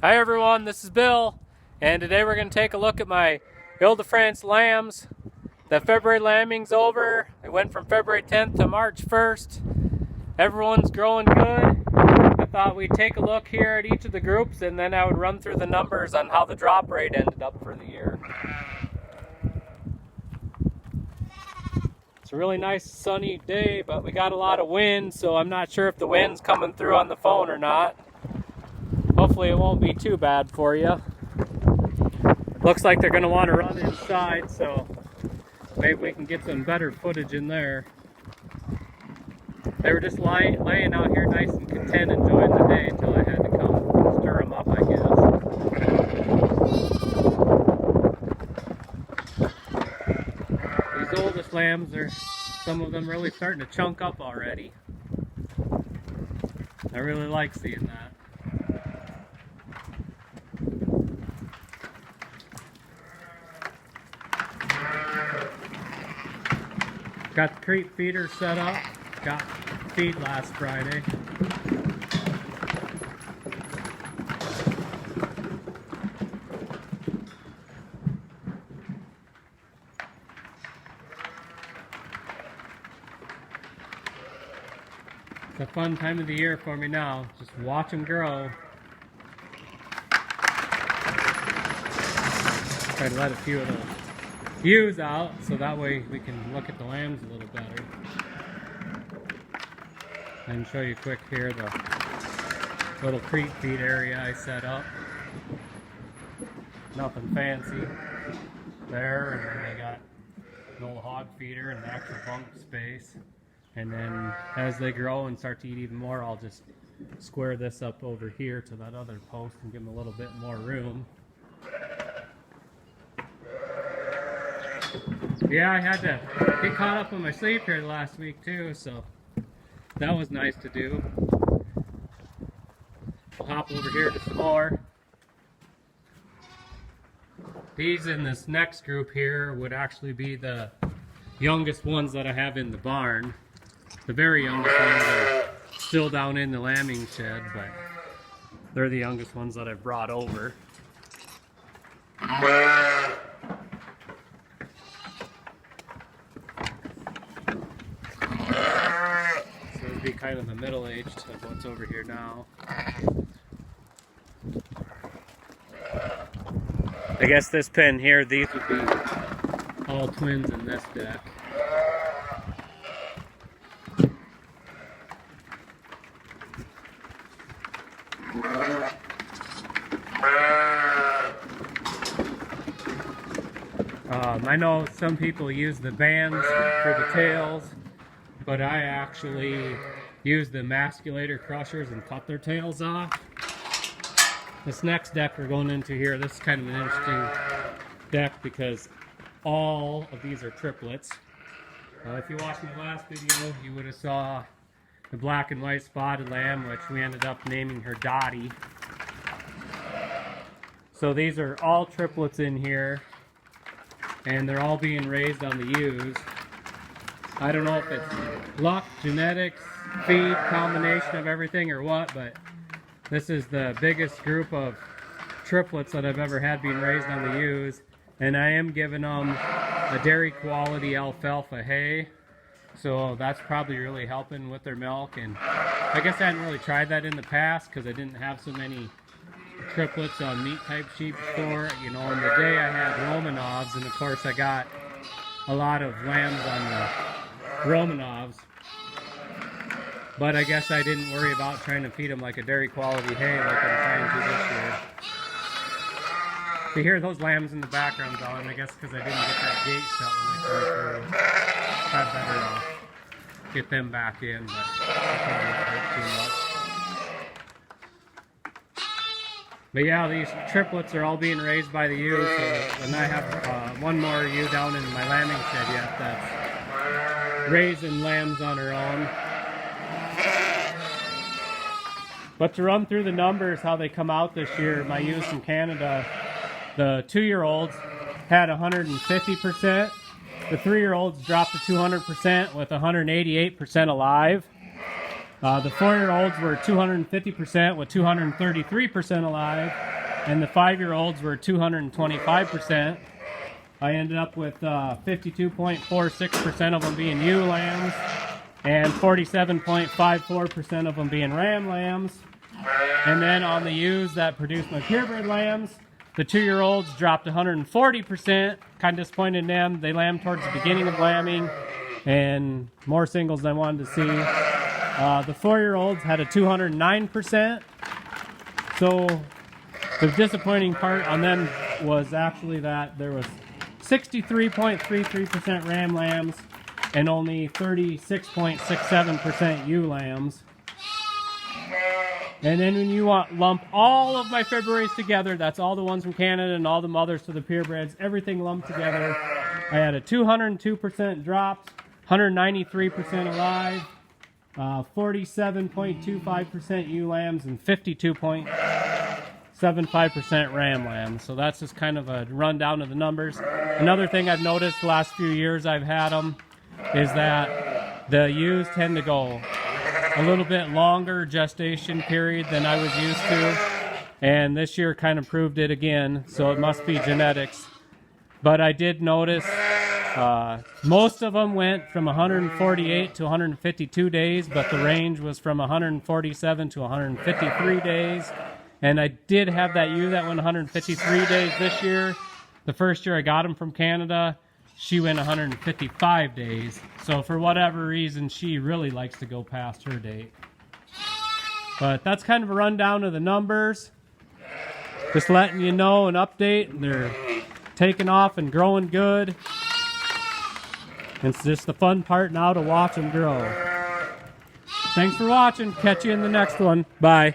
Hi everyone, this is Bill, and today we're going to take a look at my Ile-De-France lambs. The February lambing's over. It went from February 10th to March 1st. Everyone's growing good. I thought we'd take a look here at each of the groups, and then I would run through the numbers on how the drop rate ended up for the year. It's a really nice sunny day, but we got a lot of wind, so I'm not sure if the wind's coming through on the phone or not. Hopefully it won't be too bad for you. Looks like they're going to want to run inside, so maybe we can get some better footage in there. They were just laying out here nice and content, enjoying the day until I had to come stir them up, I guess. These oldest lambs are, some of them really starting to chunk up already. I really like seeing that. Got the creep feeder set up. Got feed last Friday. It's a fun time of the year for me now. Just watch them grow. Try to let a few of the ewes out so that way we can look at the lambs a little better. And show you quick here the little creep feed area I set up. Nothing fancy there, and then I got an old hog feeder and an extra bunk space. And then as they grow and start to eat even more, I'll just square this up over here to that other post and give them a little bit more room. Yeah, I had to get caught up on my sleep here last week too, so that was nice to do. We'll hop over here to some more. These in this next group here would actually be the youngest ones that I have in the barn. The very youngest ones are still down in the lambing shed, but they're the youngest ones that I've brought over. Be kind of the middle-aged of what's over here now. I guess this pen here, these would be all twins in this deck. I know some people use the bands for the tails, but I actually use the emasculator crushers and cut their tails off. This next deck we're going into here, this is kind of an interesting deck because all of these are triplets. If you watched my last video, you would have saw the black and white spotted lamb, which we ended up naming her Dottie. So these are all triplets in here, and they're all being raised on the ewes. I don't know if it's luck, genetics, feed, combination of everything or what, but this is the biggest group of triplets that I've ever had being raised on the ewes, and I am giving them a dairy quality alfalfa hay, so that's probably really helping with their milk. And I guess I hadn't really tried that in the past because I didn't have so many triplets on meat type sheep before. You know, in the day I had Romanovs, and of course I got a lot of lambs on the Romanovs, but I guess I didn't worry about trying to feed them like a dairy quality hay like I'm trying to this year. You hear those lambs in the background going, I guess because I didn't get that gate shut when I came through. I'd better get them back in, but I can't hurt too much. But yeah, these triplets are all being raised by the ewes, so, and I have one more ewe down in my lambing shed yet that's raising lambs on her own. But to run through the numbers, how they come out this year, my ewes from Canada, the 2-year-olds had 150%. The 3-year-olds dropped to 200% with 188% alive. The 4-year-olds were 250% with 233% alive, and the 5-year-olds were 225%. I ended up with 52.46% of them being ewe lambs and 47.54% of them being ram lambs. And then on the ewes that produced my purebred lambs, the 2-year-olds dropped 140%. Kind of disappointed in them. They lambed towards the beginning of lambing and more singles than I wanted to see. The 4-year-olds had a 209%. So the disappointing part on them was actually that there was 63.33% ram lambs and only 36.67% ewe lambs. And then when you lump all of my Februaries together, that's all the ones from Canada and all the mothers to the purebreds, everything lumped together, I had a 202% drops, 193% alive, 47.25% ewe lambs, and 52.75% ram lambs. So that's just kind of a rundown of the numbers. Another thing I've noticed the last few years I've had them is that the ewes tend to go a little bit longer gestation period than I was used to, and this year kind of proved it again, so it must be genetics. But I did notice most of them went from 148 to 152 days, but the range was from 147 to 153 days. And I did have that ewe that went 153 days this year. The first year I got them from Canada, she went 155 days. So for whatever reason, she really likes to go past her date. But that's kind of a rundown of the numbers. Just letting you know an update. They're taking off and growing good. It's just the fun part now to watch them grow. Thanks for watching. Catch you in the next one. Bye.